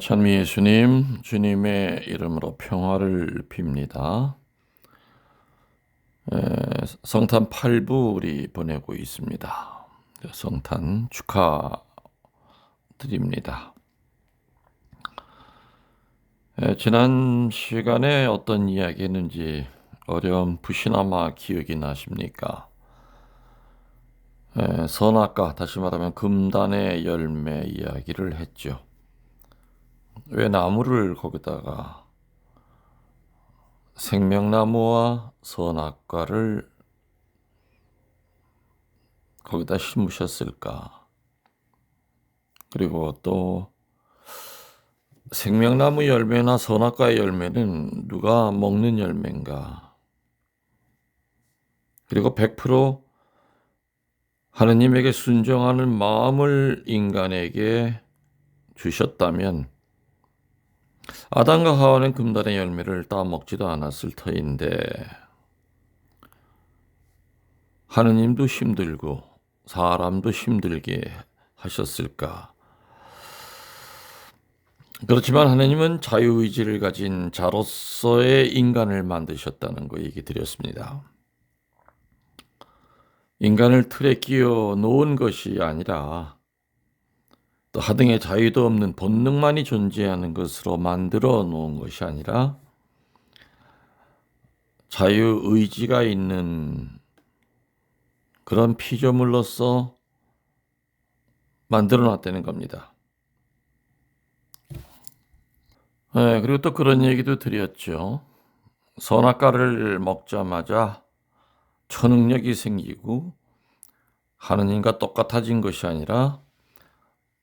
찬미 예수님, 주님의 이름으로 평화를 빕니다. 성탄 8부 우리 보내고 있습니다. 성탄 축하드립니다. 지난 시간에 어떤 이야기 했는지 어렴풋이나마 기억이 나십니까? 선악과, 다시 말하면 금단의 열매 이야기를 했죠. 왜 나무를 거기다가 생명나무와 선악과를 거기다 심으셨을까? 그리고 또 생명나무 열매나 선악과의 열매는 누가 먹는 열매인가? 그리고 100% 하느님에게 순종하는 마음을 인간에게 주셨다면 아담과 하와는 금단의 열매를 따먹지도 않았을 터인데 하느님도 힘들고 사람도 힘들게 하셨을까? 그렇지만 하느님은 자유의지를 가진 자로서의 인간을 만드셨다는 거 얘기 드렸습니다. 인간을 틀에 끼워 놓은 것이 아니라 또 하등의 자유도 없는 본능만이 존재하는 것으로 만들어 놓은 것이 아니라 자유의지가 있는 그런 피조물로서 만들어 놨다는 겁니다. 그리고 또 그런 얘기도 드렸죠. 선악과를 먹자마자 초능력이 생기고 하느님과 똑같아진 것이 아니라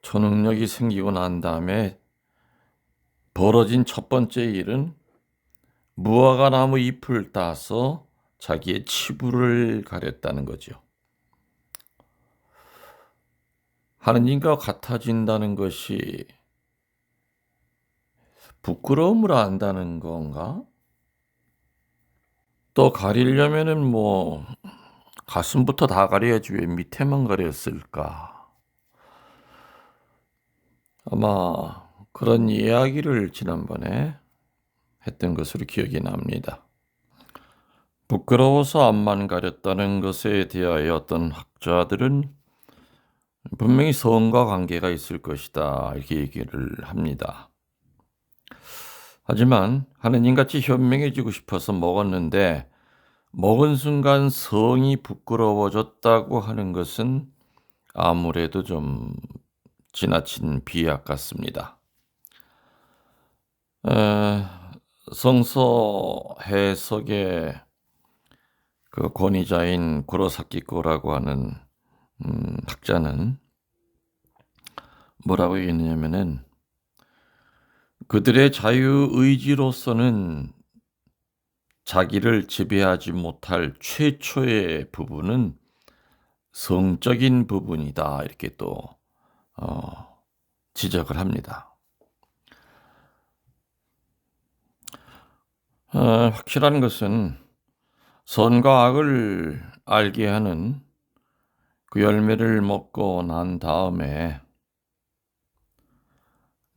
초능력이 생기고 난 다음에 벌어진 첫 번째 일은 무화과 나무 잎을 따서 자기의 치부를 가렸다는 거죠. 하느님과 같아진다는 것이 부끄러움을 안다는 건가? 또 가리려면은 가슴부터 다 가려야지 왜 밑에만 가렸을까? 아마 그런 이야기를 지난번에 했던 것으로 기억이 납니다. 부끄러워서 앞만 가렸다는 것에 대하여 어떤 학자들은 분명히 성과 관계가 있을 것이다 이렇게 얘기를 합니다. 하지만 하느님같이 현명해지고 싶어서 먹었는데 먹은 순간 성이 부끄러워졌다고 하는 것은 아무래도 좀 지나친 비약 같습니다. 성서 해석의 그 권위자인 구로사키코라고 하는 학자는 뭐라고 얘기했냐면은 그들의 자유의지로서는 자기를 지배하지 못할 최초의 부분은 성적인 부분이다 이렇게 또 지적을 합니다. 확실한 것은 선과 악을 알게 하는 그 열매를 먹고 난 다음에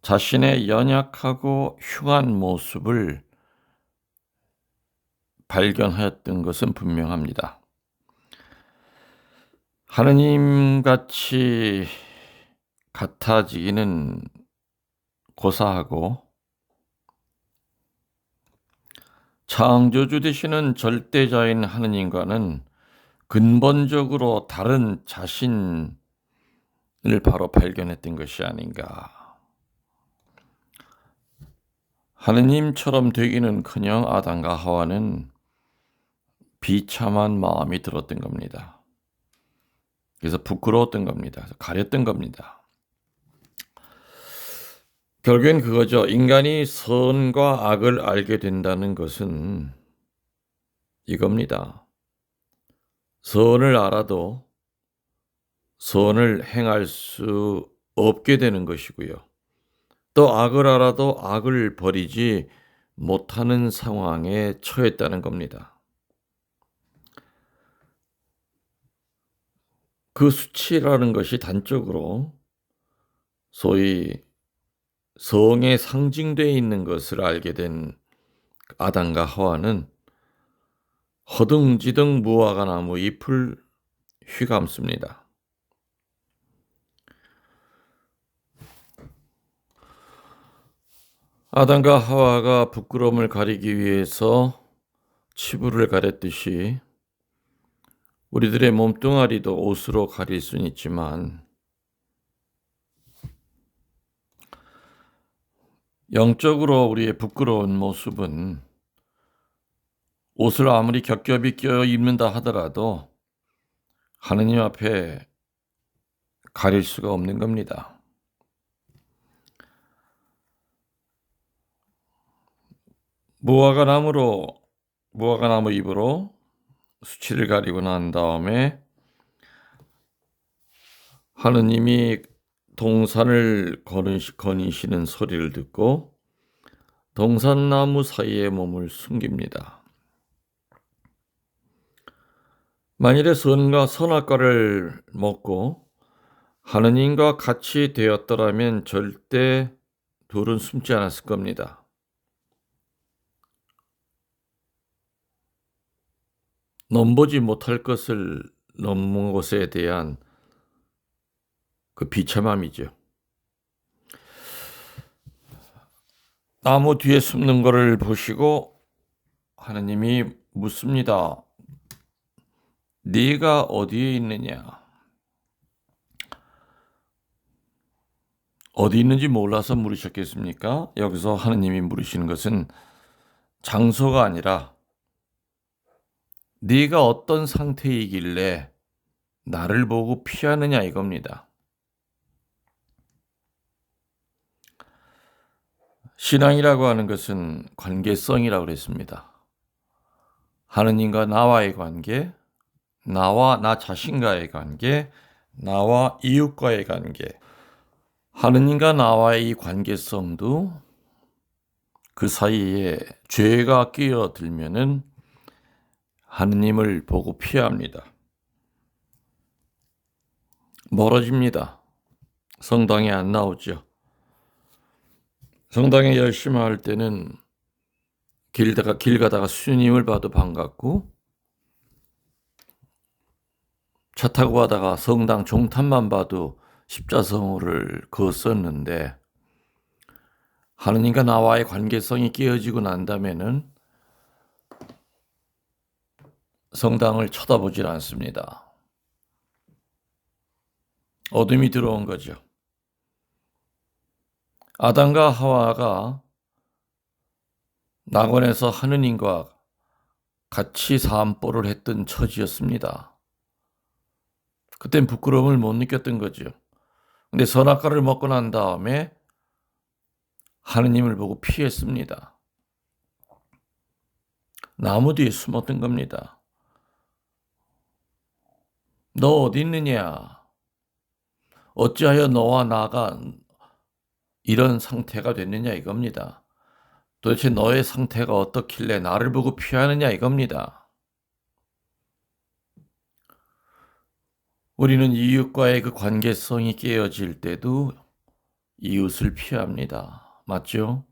자신의 연약하고 흉한 모습을 발견하였던 것은 분명합니다. 하느님같이 같아지기는 고사하고 창조주 되시는 절대자인 하느님과는 근본적으로 다른 자신을 바로 발견했던 것이 아닌가. 하느님처럼 되기는커녕 아담과 하와는 비참한 마음이 들었던 겁니다. 그래서 부끄러웠던 겁니다. 가렸던 겁니다. 결국엔 그거죠. 인간이 선과 악을 알게 된다는 것은 이겁니다. 선을 알아도 선을 행할 수 없게 되는 것이고요. 또 악을 알아도 악을 버리지 못하는 상황에 처했다는 겁니다. 그 수치라는 것이 단적으로 소위 성에 상징되어 있는 것을 알게 된 아담과 하와는 허둥지둥 무화과 나무 잎을 휘감습니다. 아담과 하와가 부끄러움을 가리기 위해서 치부를 가렸듯이 우리들의 몸뚱아리도 옷으로 가릴 수는 있지만 영적으로 우리의 부끄러운 모습은 옷을 아무리 겹겹이 껴 입는다 하더라도 하느님 앞에 가릴 수가 없는 겁니다. 무화과 나무 잎으로 수치를 가리고 난 다음에 하느님이 동산을 거니시는 소리를 듣고 동산나무 사이에 몸을 숨깁니다. 만일에 선악과를 먹고 하느님과 같이 되었더라면 절대 둘은 숨지 않았을 겁니다. 넘보지 못할 것을 넘은 것에 대한 그 비참함이죠. 나무 뒤에 숨는 것을 보시고 하느님이 묻습니다. 네가 어디에 있느냐? 어디 있는지 몰라서 물으셨겠습니까? 여기서 하느님이 물으시는 것은 장소가 아니라 네가 어떤 상태이길래 나를 보고 피하느냐 이겁니다. 신앙이라고 하는 것은 관계성이라고 그랬습니다. 하느님과 나와의 관계, 나와 나 자신과의 관계, 나와 이웃과의 관계. 하느님과 나와의 이 관계성도 그 사이에 죄가 끼어들면은 하느님을 보고 피합니다. 멀어집니다. 성당에 안 나오죠. 성당에 열심히 할 때는 길 가다가 스님을 봐도 반갑고 차 타고 가다가 성당 종탑만 봐도 십자성호를 그었었는데 하느님과 나와의 관계성이 깨어지고 난다면은 성당을 쳐다보질 않습니다. 어둠이 들어온 거죠. 아담과 하와가 낙원에서 하느님과 같이 산보를 했던 처지였습니다. 그땐 부끄러움을 못 느꼈던 거죠. 근데 선악과를 먹고 난 다음에 하느님을 보고 피했습니다. 나무 뒤에 숨었던 겁니다. 너 어디 있느냐? 어찌하여 너와 나가 이런 상태가 됐느냐 이겁니다. 도대체 너의 상태가 어떻길래 나를 보고 피하느냐 이겁니다. 우리는 이웃과의 그 관계성이 깨어질 때도 이웃을 피합니다. 맞죠?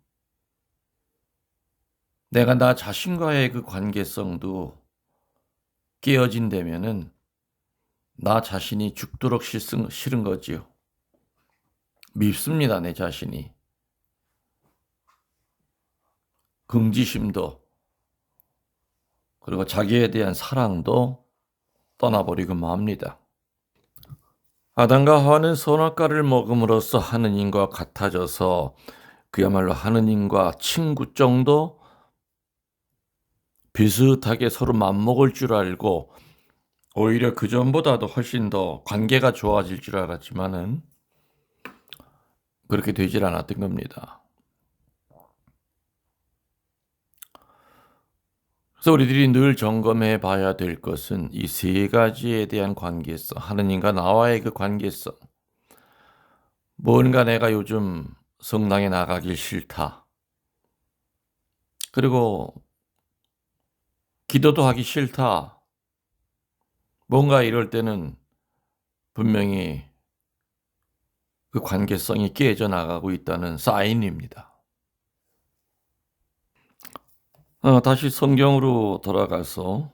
내가 나 자신과의 그 관계성도 깨어진다면은 나 자신이 죽도록 싫은 거지요. 밉습니다, 내 자신이. 긍지심도 그리고 자기에 대한 사랑도 떠나버리고 맙니다. 아담과 하와는 선악과를 먹음으로써 하느님과 같아져서 그야말로 하느님과 친구 정도 비슷하게 서로 맞먹을 줄 알고 오히려 그 전보다도 훨씬 더 관계가 좋아질 줄 알았지만은 그렇게 되질 않았던 겁니다. 그래서 우리들이 늘 점검해 봐야 될 것은 이 세 가지에 대한 관계성, 하느님과 나와의 그 관계성. 뭔가 내가 요즘 성당에 나가길 싫다. 그리고 기도도 하기 싫다. 뭔가 이럴 때는 분명히 그 관계성이 깨져나가고 있다는 사인입니다. 다시 성경으로 돌아가서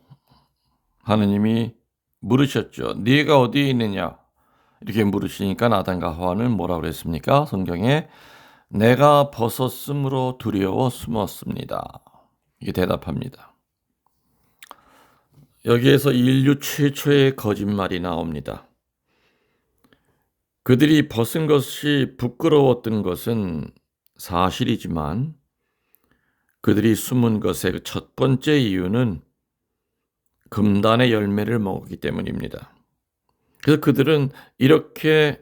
하느님이 물으셨죠. 네가 어디에 있느냐? 이렇게 물으시니까 아담과 하와는 뭐라고 그랬습니까? 성경에 내가 벗었으므로 두려워 숨었습니다. 이게 대답합니다. 여기에서 인류 최초의 거짓말이 나옵니다. 그들이 벗은 것이 부끄러웠던 것은 사실이지만 그들이 숨은 것의 첫 번째 이유는 금단의 열매를 먹었기 때문입니다. 그래서 그들은 이렇게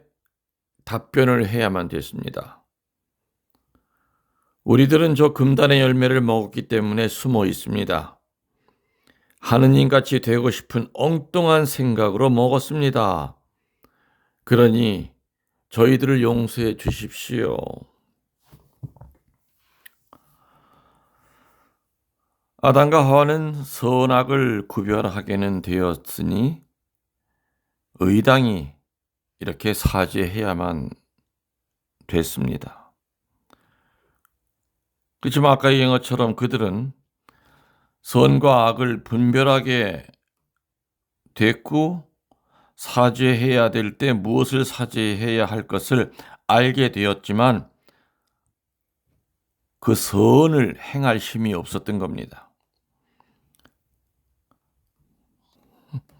답변을 해야만 됐습니다. 우리들은 저 금단의 열매를 먹었기 때문에 숨어 있습니다. 하느님같이 되고 싶은 엉뚱한 생각으로 먹었습니다. 그러니 저희들을 용서해 주십시오. 아담과 하와는 선악을 구별하게는 되었으니 의당이 이렇게 사죄해야만 됐습니다. 그렇지만 아까 얘기한 것처럼 그들은 선과 악을 분별하게 됐고 사죄해야 될 때 무엇을 사죄해야 할 것을 알게 되었지만 그 선을 행할 힘이 없었던 겁니다.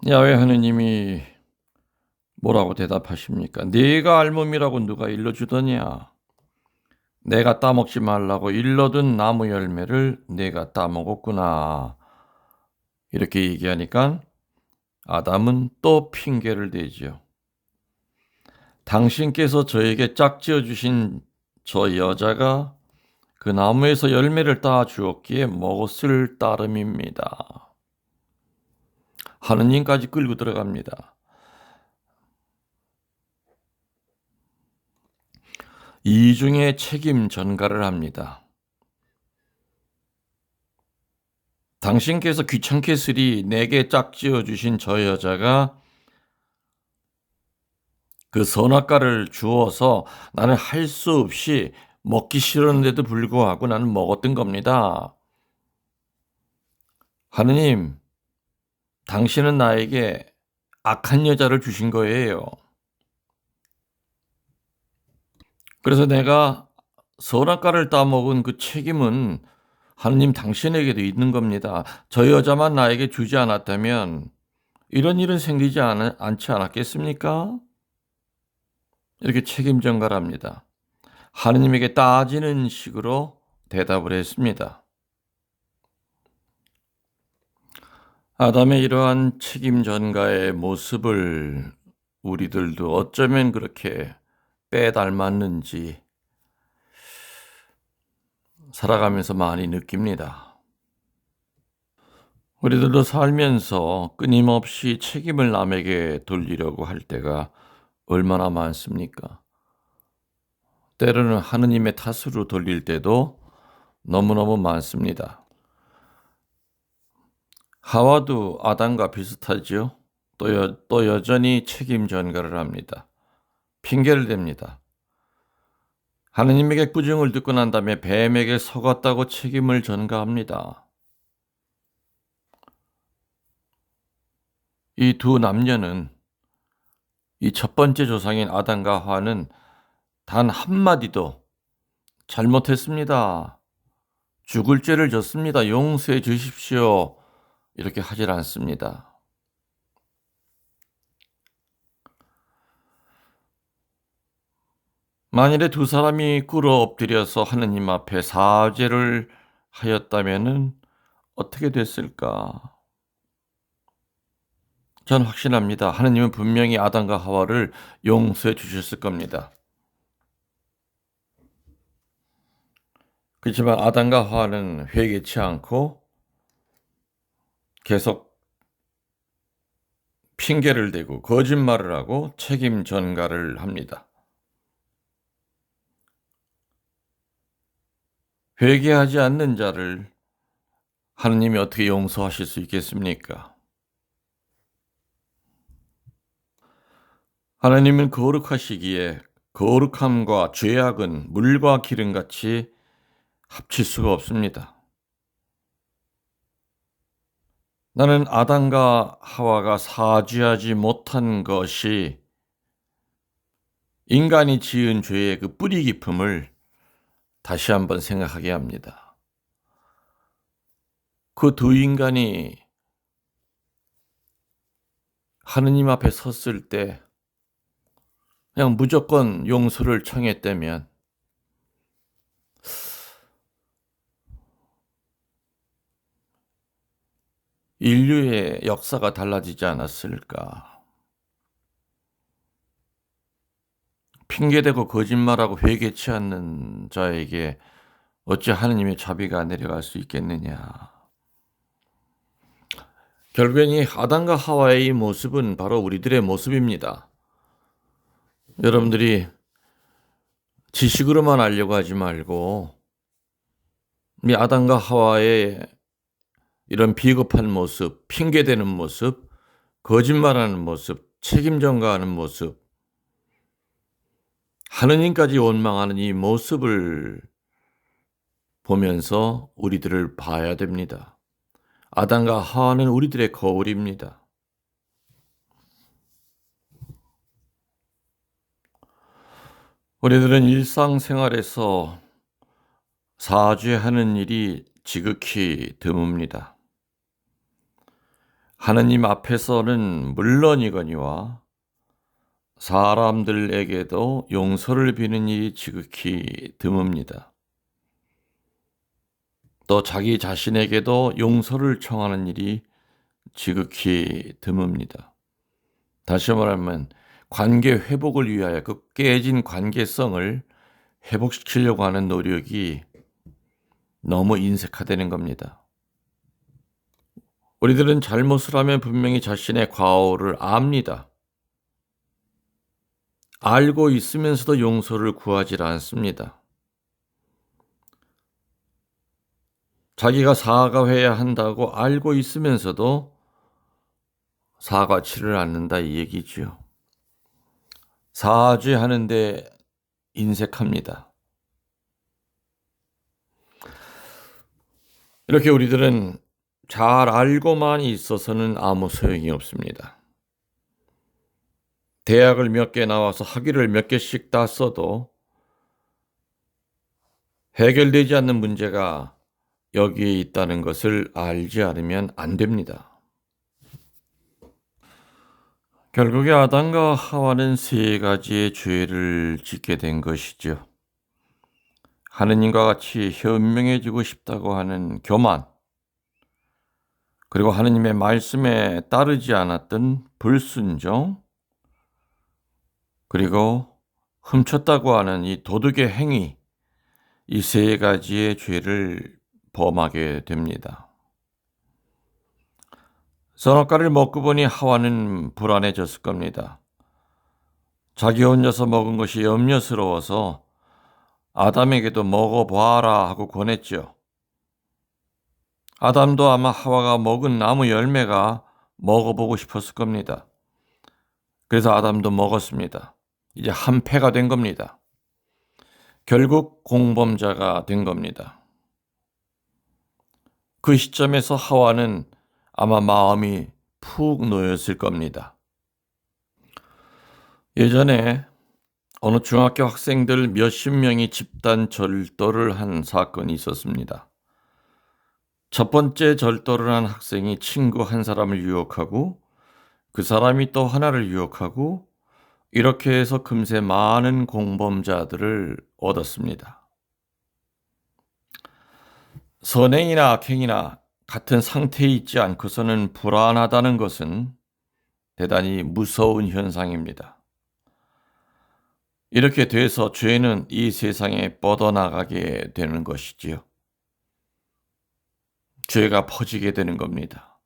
야훼 하느님이 뭐라고 대답하십니까? 네가 알몸이라고 누가 일러주더냐? 내가 따먹지 말라고 일러둔 나무 열매를 내가 따먹었구나. 이렇게 얘기하니까 아담은 또 핑계를 대지요. 당신께서 저에게 짝지어 주신 저 여자가 그 나무에서 열매를 따 주었기에 먹었을 따름입니다. 하느님까지 끌고 들어갑니다. 이중의 책임 전가를 합니다. 당신께서 귀찮게 쓰리 내게 짝지어 주신 저 여자가 그 선악과를 주어서 나는 할 수 없이 먹기 싫었는데도 불구하고 나는 먹었던 겁니다. 하느님, 당신은 나에게 악한 여자를 주신 거예요. 그래서 내가 선악과를 따먹은 그 책임은 하느님 당신에게도 있는 겁니다. 저 여자만 나에게 주지 않았다면 이런 일은 생기지 않지 않았겠습니까? 이렇게 책임 전가랍니다. 하느님에게 따지는 식으로 대답을 했습니다. 아담의 이러한 책임 전가의 모습을 우리들도 어쩌면 그렇게 빼닮았는지 살아가면서 많이 느낍니다. 우리들도 살면서 끊임없이 책임을 남에게 돌리려고 할 때가 얼마나 많습니까? 때로는 하느님의 탓으로 돌릴 때도 너무너무 많습니다. 하와도 아담과 비슷하지요. 또 여전히 책임 전가를 합니다. 핑계를 댑니다. 하느님에게 꾸중을 듣고 난 다음에 뱀에게 속았다고 책임을 전가합니다. 이 두 남녀는 이 첫 번째 조상인 아담과 하와는 단 한마디도 잘못했습니다. 죽을 죄를 졌습니다. 용서해 주십시오. 이렇게 하질 않습니다. 만일에 두 사람이 꿇어 엎드려서 하느님 앞에 사죄를 하였다면 어떻게 됐을까? 전 확신합니다. 하느님은 분명히 아담과 하와를 용서해 주셨을 겁니다. 그렇지만 아담과 하와는 회개치 않고 계속 핑계를 대고 거짓말을 하고 책임 전가를 합니다. 회개하지 않는 자를 하느님이 어떻게 용서하실 수 있겠습니까? 하나님은 거룩하시기에 거룩함과 죄악은 물과 기름같이 합칠 수가 없습니다. 나는 아담과 하와가 사죄하지 못한 것이 인간이 지은 죄의 그 뿌리 깊음을 다시 한번 생각하게 합니다. 그 두 인간이 하느님 앞에 섰을 때 그냥 무조건 용서를 청했다면 인류의 역사가 달라지지 않았을까? 핑계대고 거짓말하고 회개치 않는 자에게 어찌 하느님의 자비가 내려갈 수 있겠느냐? 결국엔 이 아담과 하와의 이 모습은 바로 우리들의 모습입니다. 여러분들이 지식으로만 알려고 하지 말고 이 아담과 하와의 이런 비겁한 모습, 핑계대는 모습, 거짓말하는 모습, 책임 전가하는 모습, 하느님까지 원망하는 이 모습을 보면서 우리들을 봐야 됩니다. 아담과 하와는 우리들의 거울입니다. 우리들은 일상생활에서 사죄하는 일이 지극히 드뭅니다. 하느님 앞에서는 물론이거니와 사람들에게도 용서를 비는 일이 지극히 드뭅니다. 또 자기 자신에게도 용서를 청하는 일이 지극히 드뭅니다. 다시 말하면 관계 회복을 위하여 그 깨진 관계성을 회복시키려고 하는 노력이 너무 인색화되는 겁니다. 우리들은 잘못을 하면 분명히 자신의 과오를 압니다. 알고 있으면서도 용서를 구하지 않습니다. 자기가 사과해야 한다고 알고 있으면서도 사과치를 않는다 이 얘기지요. 사죄하는데 인색합니다. 이렇게 우리들은 잘 알고만 있어서는 아무 소용이 없습니다. 대학을 몇 개 나와서 학위를 몇 개씩 땄어도 해결되지 않는 문제가 여기에 있다는 것을 알지 않으면 안 됩니다. 결국에 아담과 하와는 세 가지의 죄를 짓게 된 것이죠. 하느님과 같이 현명해지고 싶다고 하는 교만, 그리고 하느님의 말씀에 따르지 않았던 불순종, 그리고 훔쳤다고 하는 이 도둑의 행위, 이 세 가지의 죄를 범하게 됩니다. 선악과를 먹고 보니 하와는 불안해졌을 겁니다. 자기 혼자서 먹은 것이 염려스러워서 아담에게도 먹어봐라 하고 권했죠. 아담도 아마 하와가 먹은 나무 열매가 먹어보고 싶었을 겁니다. 그래서 아담도 먹었습니다. 이제 한 패가 된 겁니다. 결국 공범자가 된 겁니다. 그 시점에서 하와는 아마 마음이 푹 놓였을 겁니다. 예전에 어느 중학교 학생들 몇십 명이 집단 절도를 한 사건이 있었습니다. 첫 번째 절도를 한 학생이 친구 한 사람을 유혹하고 그 사람이 또 하나를 유혹하고 이렇게 해서 금세 많은 공범자들을 얻었습니다. 선행이나 악행이나 같은 상태에 있지 않고서는 불안하다는 것은 대단히 무서운 현상입니다. 이렇게 돼서 죄는 이 세상에 뻗어나가게 되는 것이지요. 죄가 퍼지게 되는 겁니다.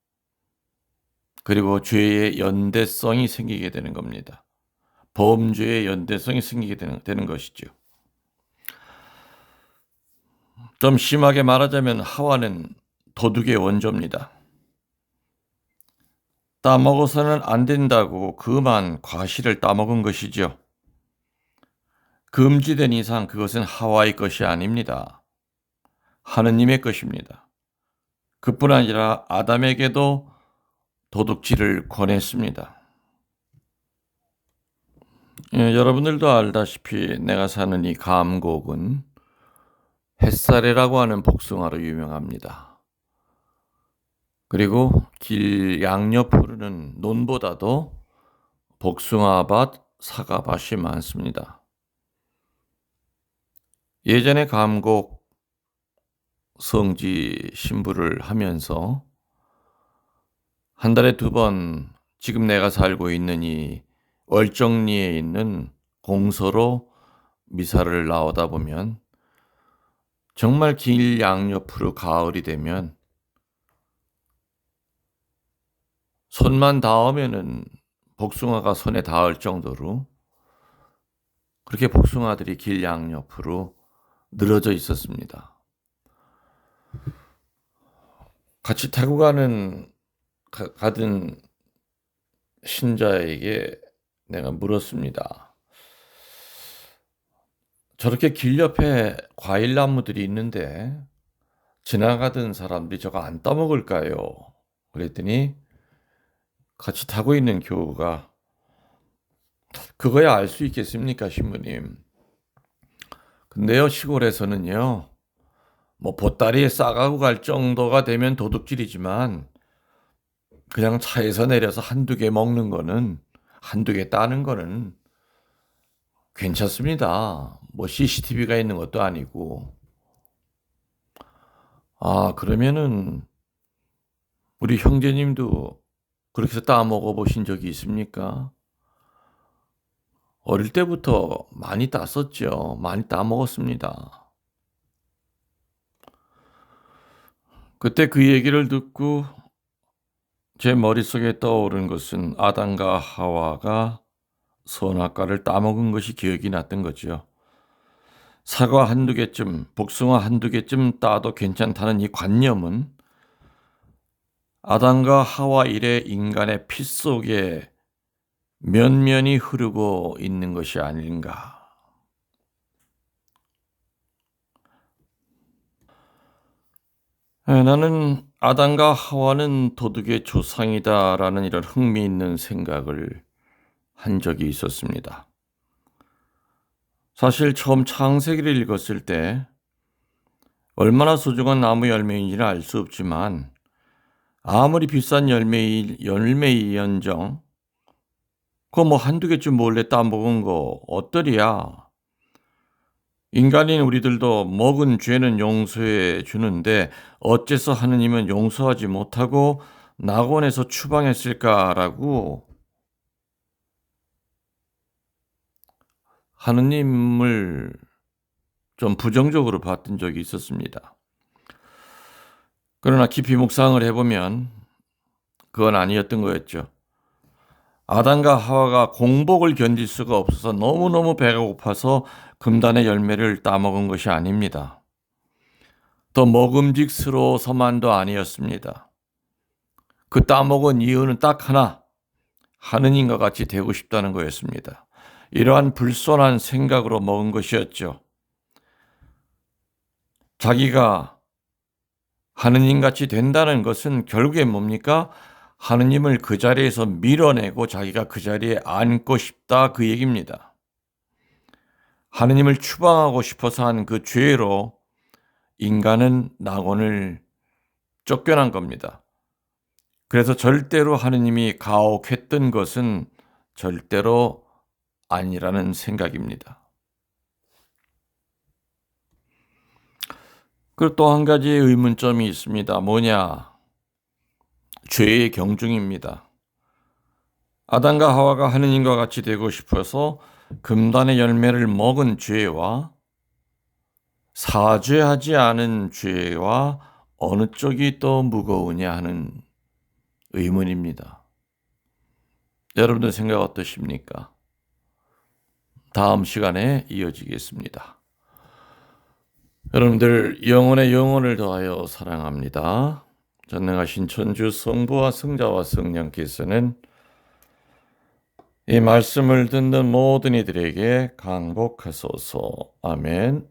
그리고 죄의 연대성이 생기게 되는 겁니다. 범죄의 연대성이 생기게 되는 것이죠. 좀 심하게 말하자면 하와는 도둑의 원조입니다. 따먹어서는 안 된다고 그만 과실을 따먹은 것이죠. 금지된 이상 그것은 하와의 것이 아닙니다. 하느님의 것입니다. 그뿐 아니라 아담에게도 도둑질을 권했습니다. 여러분들도 알다시피 내가 사는 이 감곡은 햇살이라고 하는 복숭아로 유명합니다. 그리고 길 양옆으로는 논보다도 복숭아밭, 사과밭이 많습니다. 예전에 감곡 성지 신부를 하면서 한 달에 2번 지금 내가 살고 있는 이 월정리에 있는 공소로 미사를 나오다 보면 정말 길 양옆으로 가을이 되면 손만 닿으면은 복숭아가 손에 닿을 정도로 그렇게 복숭아들이 길 양옆으로 늘어져 있었습니다. 같이 타고 가던 신자에게 내가 물었습니다. 저렇게 길 옆에 과일 나무들이 있는데 지나가던 사람들이 저거 안 따먹을까요? 그랬더니 같이 타고 있는 교우가 그거야 알 수 있겠습니까, 신부님? 근데요, 시골에서는요, 뭐 보따리에 싸가고 갈 정도가 되면 도둑질이지만 그냥 차에서 내려서 한두 개 먹는 거는, 한두 개 따는 거는 괜찮습니다. 뭐 CCTV가 있는 것도 아니고. 아, 그러면은 우리 형제님도 그렇게 해서 따먹어 보신 적이 있습니까? 어릴 때부터 많이 땄었죠. 많이 따먹었습니다. 그때 그 얘기를 듣고 제 머릿속에 떠오른 것은 아담과 하와가 선악과를 따먹은 것이 기억이 났던 거죠. 사과 한두 개쯤, 복숭아 한두 개쯤 따도 괜찮다는 이 관념은 아담과 하와 이래 인간의 피 속에 면면이 흐르고 있는 것이 아닌가. 나는 아담과 하와는 도둑의 조상이다라는 이런 흥미있는 생각을 한 적이 있었습니다. 사실 처음 창세기를 읽었을 때 얼마나 소중한 나무 열매인지는 알 수 없지만 아무리 비싼 열매이언정 그거 뭐 한두 개쯤 몰래 따먹은 거 어떠리야. 인간인 우리들도 먹은 죄는 용서해 주는데 어째서 하느님은 용서하지 못하고 낙원에서 추방했을까라고 하느님을 좀 부정적으로 봤던 적이 있었습니다. 그러나 깊이 묵상을 해보면 그건 아니었던 거였죠. 아담과 하와가 공복을 견딜 수가 없어서 너무너무 배가 고파서 금단의 열매를 따먹은 것이 아닙니다. 더 먹음직스러워서만도 아니었습니다. 그 따먹은 이유는 딱 하나, 하느님과 같이 되고 싶다는 거였습니다. 이러한 불손한 생각으로 먹은 것이었죠. 자기가 하느님같이 된다는 것은 결국에 뭡니까? 하느님을 그 자리에서 밀어내고 자기가 그 자리에 앉고 싶다 그 얘기입니다. 하느님을 추방하고 싶어서 한 그 죄로 인간은 낙원을 쫓겨난 겁니다. 그래서 절대로 하느님이 가혹했던 것은 절대로 아니라는 생각입니다. 그리고 또 한 가지 의문점이 있습니다. 뭐냐? 죄의 경중입니다. 아담과 하와가 하느님과 같이 되고 싶어서 금단의 열매를 먹은 죄와 사죄하지 않은 죄와 어느 쪽이 더 무거우냐 하는 의문입니다. 여러분들 생각 어떠십니까? 다음 시간에 이어지겠습니다. 여러분들 영혼의 영혼을 더하여 사랑합니다. 전능하신 천주 성부와 성자와 성령께서는 이 말씀을 듣는 모든 이들에게 강복하소서. 아멘.